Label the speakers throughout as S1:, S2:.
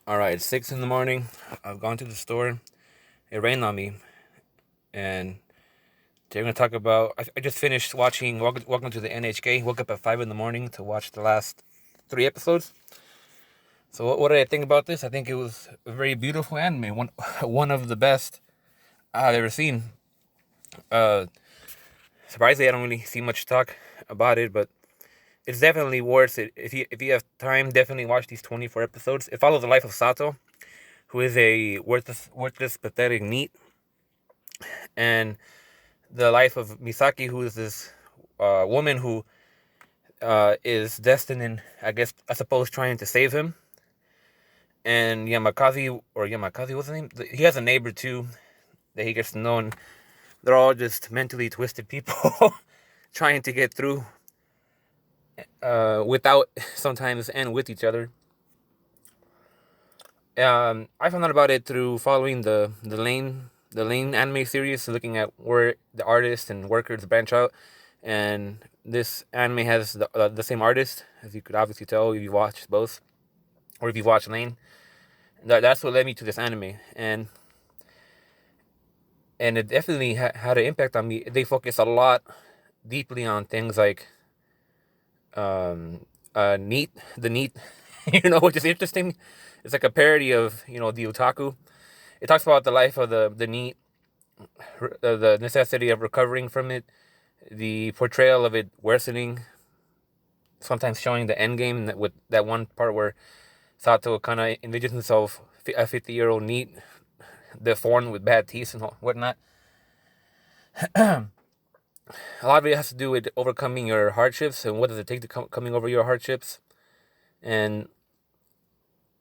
S1: All right, it's 6 in the morning. I've gone to the store. It rained on me, and today we're gonna talk about. I just finished watching Welcome to the N.H.K. Woke up at 5 in the morning to watch the last 3 episodes. So what did I think about this? I think it was a very beautiful anime. One one of the best I've ever seen. Uh, Surprisingly, I don't really see much talk about it, but it's definitely worth it. If you have time, definitely watch these 24 episodes. It follows the life of Sato, who is a worthless, pathetic NEET, and the life of Misaki, who is this woman who is destined in, I suppose, trying to save him. And Yamakazi, what's his name? He has a neighbor too that he gets to know, and they're all just mentally twisted people trying to get through without sometimes and with each other. I found out about it through following the Lane anime series, looking at where the artists and workers branch out, and this anime has the same artist, as you could obviously tell if you watched both, or if you watched Lane. That's what led me to this anime, and it definitely had an impact on me. They focus a lot deeply on things like NEET, the NEET, which is interesting. It's like a parody of the otaku. It talks about the life of the NEET, the necessity of recovering from it, the portrayal of it worsening, sometimes showing the end game, with that one part where Sato kind of envisions himself a 50-year-old NEET, deformed with bad teeth and whatnot. A lot of it has to do with overcoming your hardships and what does it take to coming over your hardships. And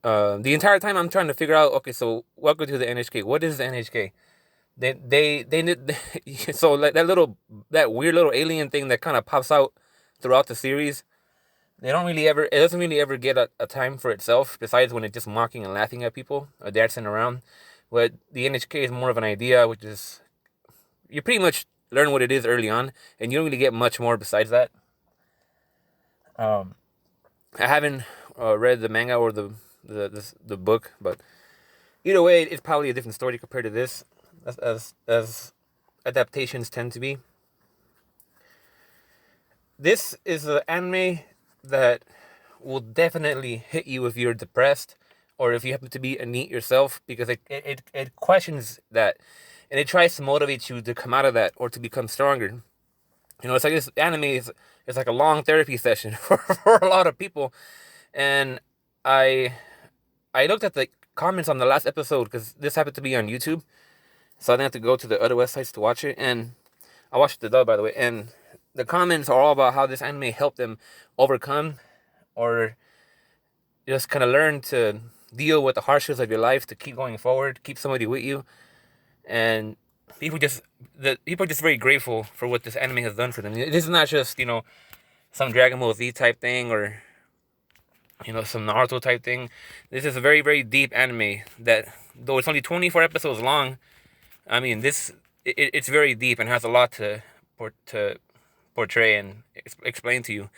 S1: the entire time I'm trying to figure out, okay, so welcome to the N.H.K. What is the N.H.K? So like that weird little alien thing that kind of pops out throughout the series. It doesn't really ever get a time for itself, besides when it's just mocking and laughing at people or dancing around. But the N.H.K is more of an idea, which is, you pretty much learn what it is early on, and you don't really get much more besides that. Um, I haven't read the manga or the book, but either way, it's probably a different story compared to this, as adaptations tend to be. This is an anime that will definitely hit you if you're depressed or if you happen to be a NEET yourself, because it questions that, and it tries to motivate you to come out of that or to become stronger. It's like this anime is it's like a long therapy session for a lot of people. And I I looked at the comments on the last episode because this happened to be on YouTube, so I didn't have to go to the other websites to watch it. And I watched the dub, by the way, and the comments are all about how this anime helped them overcome or just kind of learn to deal with the hardships of your life, to keep going forward, keep somebody with you. And people are just very grateful for what this anime has done for them. This is not just some Dragon Ball Z type thing, or some Naruto type thing. This is a very, very deep anime that, though it's only 24 episodes long, I mean, it's very deep and has a lot to portray and explain to you.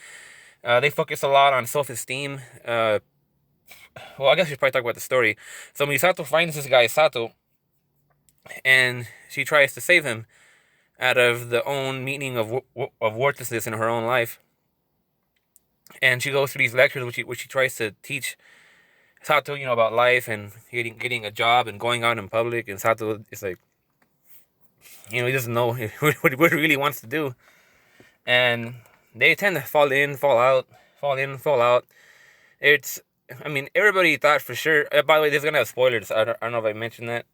S1: They focus a lot on self-esteem. Well, I guess we should probably talk about the story. So Misato finds this guy Sato, and she tries to save him out of the own meaning of worthlessness in her own life. And she goes through these lectures, which she tries to teach Sato, about life and getting a job and going out in public. And Sato is like, he doesn't know what he really wants to do. And they tend to fall in, fall out, fall in, fall out. Everybody thought for sure. By the way, this is gonna have spoilers. I don't know if I mentioned that,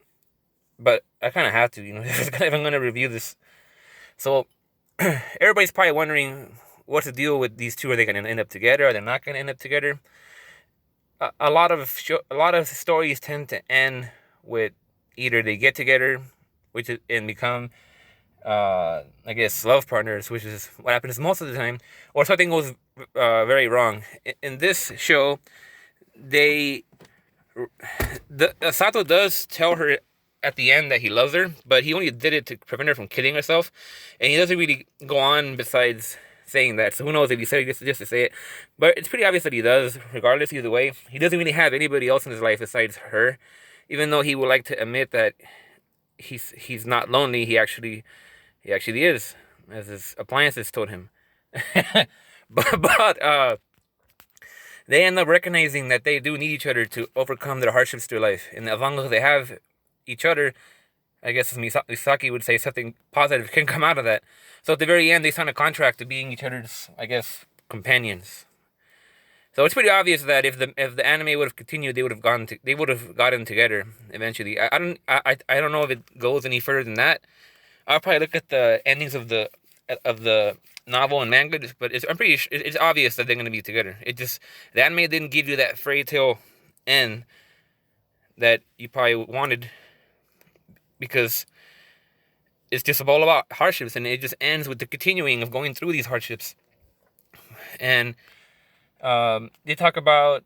S1: but I kind of have to. If I'm gonna review this. So everybody's probably wondering what's the deal with these two. Are they gonna end up together? Are they not gonna end up together? A lot of stories tend to end with either they get together, and become, I guess, love partners, which is what happens most of the time, or something goes very wrong. In this show, Sato does tell her at the end that he loves her, but he only did it to prevent her from killing herself, and he doesn't really go on besides saying that. So who knows if he said it just to say it. But it's pretty obvious that he does, regardless either way. He doesn't really have anybody else in his life besides her. Even though he would like to admit that he's not lonely, he actually is, as his appliances told him. but they end up recognizing that they do need each other to overcome their hardships through life. And as long as they have each other, I guess as Misaki would say, something positive can come out of that. So at the very end, they sign a contract to being each other's, I guess, companions. So it's pretty obvious that if the anime would have continued, they would have gotten together eventually. I don't know if it goes any further than that. I'll probably look at the endings of the novel and manga, but I'm pretty sure it's obvious that they're going to be together. It just, the anime didn't give you that fairy tale end that you probably wanted, because it's just all about hardships, and it just ends with the continuing of going through these hardships. And they talk about,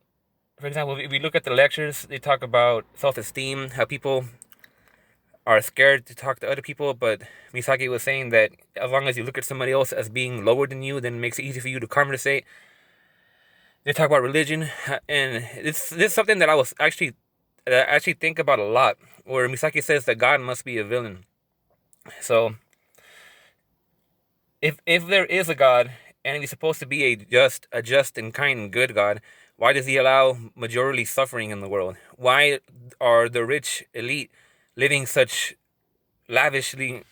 S1: for example, if we look at the lectures, they talk about self-esteem, how people are scared to talk to other people, but Misaki was saying that as long as you look at somebody else as being lower than you, then it makes it easy for you to conversate. They talk about religion, and this is something that I actually think about a lot, where Misaki says that God must be a villain. So if there is a God, and he's supposed to be a just and kind and good God, why does he allow majority suffering in the world? Why are the rich elite living such lavishly,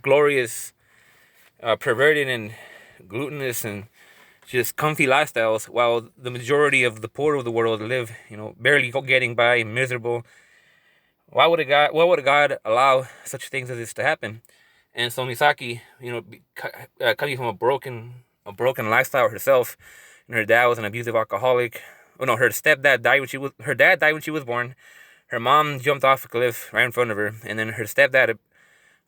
S1: glorious, perverted and gluttonous and just comfy lifestyles, while the majority of the poor of the world live, barely getting by, miserable? Why would a God allow such things as this to happen? And so Misaki, coming from a broken lifestyle herself, and her dad was an abusive alcoholic. Oh no, her dad died when she was born. Her mom jumped off a cliff right in front of her, and then her stepdad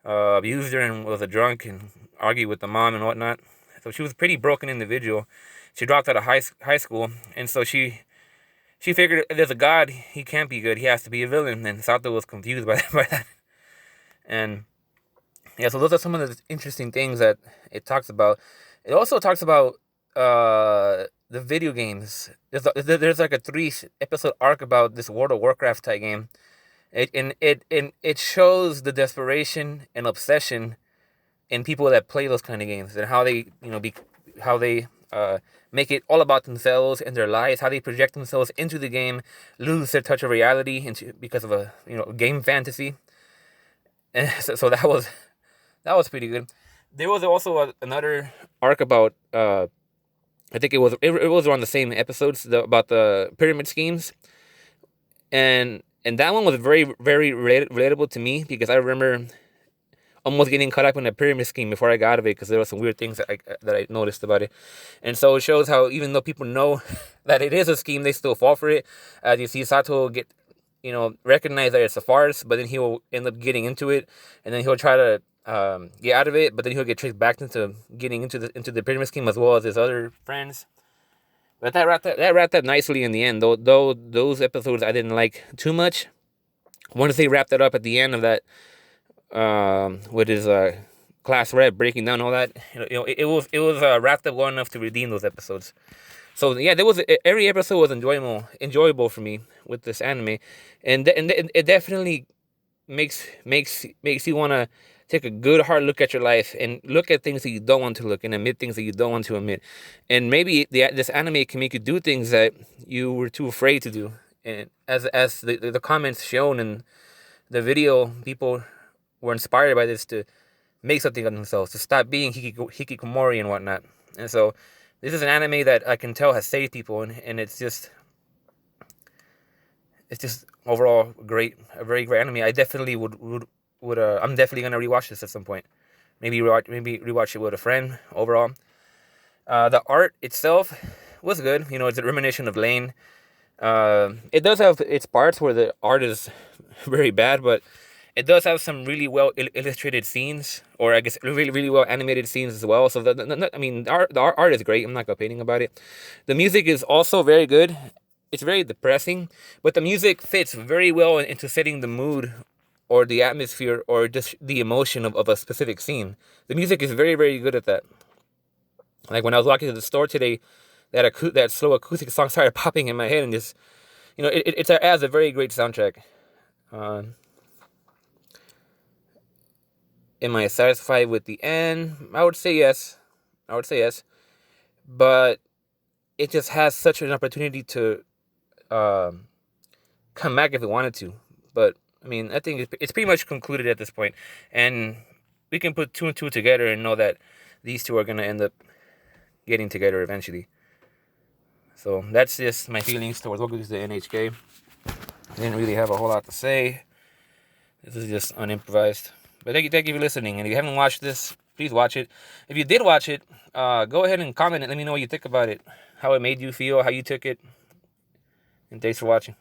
S1: abused her and was a drunk and argued with the mom and whatnot. So she was a pretty broken individual. She dropped out of high school, and so she figured if there's a God, he can't be good. He has to be a villain. And Sato was confused by that. And yeah, so those are some of the interesting things that it talks about. It also talks about the video games. There's like a 3-episode arc about this World of Warcraft type game. It shows the desperation and obsession in people that play those kind of games, and how they make it all about themselves and their lives, how they project themselves into the game, lose their touch of reality because of a game fantasy. And so that was pretty good. There was also another arc about I think it was around the same episodes about the pyramid schemes, and that one was very very relatable to me, because I remember almost getting caught up in a pyramid scheme before I got out of it, because there were some weird things that I noticed about it. And so it shows how even though people know that it is a scheme, they still fall for it. As you see Sato get recognize that it's a farce, but then he will end up getting into it, and then he'll try to get out of it, but then he'll get tricked back into getting into the pyramid scheme, as well as his other friends. But that wrapped up nicely in the end. Though those episodes I didn't like too much. Once they wrapped it up at the end of that, with his class rep breaking down all that, it was wrapped up well enough to redeem those episodes. So yeah, every episode was enjoyable for me with this anime, and it definitely makes you want to take a good hard look at your life and look at things that you don't want to look, and admit things that you don't want to admit. And maybe this anime can make you do things that you were too afraid to do. And as the comments shown in the video, people were inspired by this to make something of themselves, to stop being hikikomori and whatnot. And so this is an anime that I can tell has saved people, and it's just overall a very great anime. I definitely would I'm definitely gonna rewatch this at some point. Maybe rewatch it with a friend. Overall, the art itself was good. It's a reminiscent of Lane. It does have its parts where the art is very bad, but it does have some really well illustrated scenes, or I guess really really well animated scenes as well. So the art is great. I'm not complaining about it. The music is also very good. It's very depressing, but the music fits very well into setting the mood, or the atmosphere, or just the emotion of a specific scene. The music is very, very good at that. Like when I was walking to the store today, that slow acoustic song started popping in my head, and just, it adds a very great soundtrack. Um, am I satisfied with the end? I would say yes. I would say yes, but it just has such an opportunity to um, come back if it wanted to. But I mean, I think it's pretty much concluded at this point, and we can put two and two together and know that these two are gonna end up getting together eventually. So that's just my feelings towards Welcome to the N.H.K. I didn't really have a whole lot to say. This is just unimprovised. But thank you for listening. And if you haven't watched this, please watch it. If you did watch it, go ahead and comment and let me know what you think about it, how it made you feel, how you took it. And thanks for watching.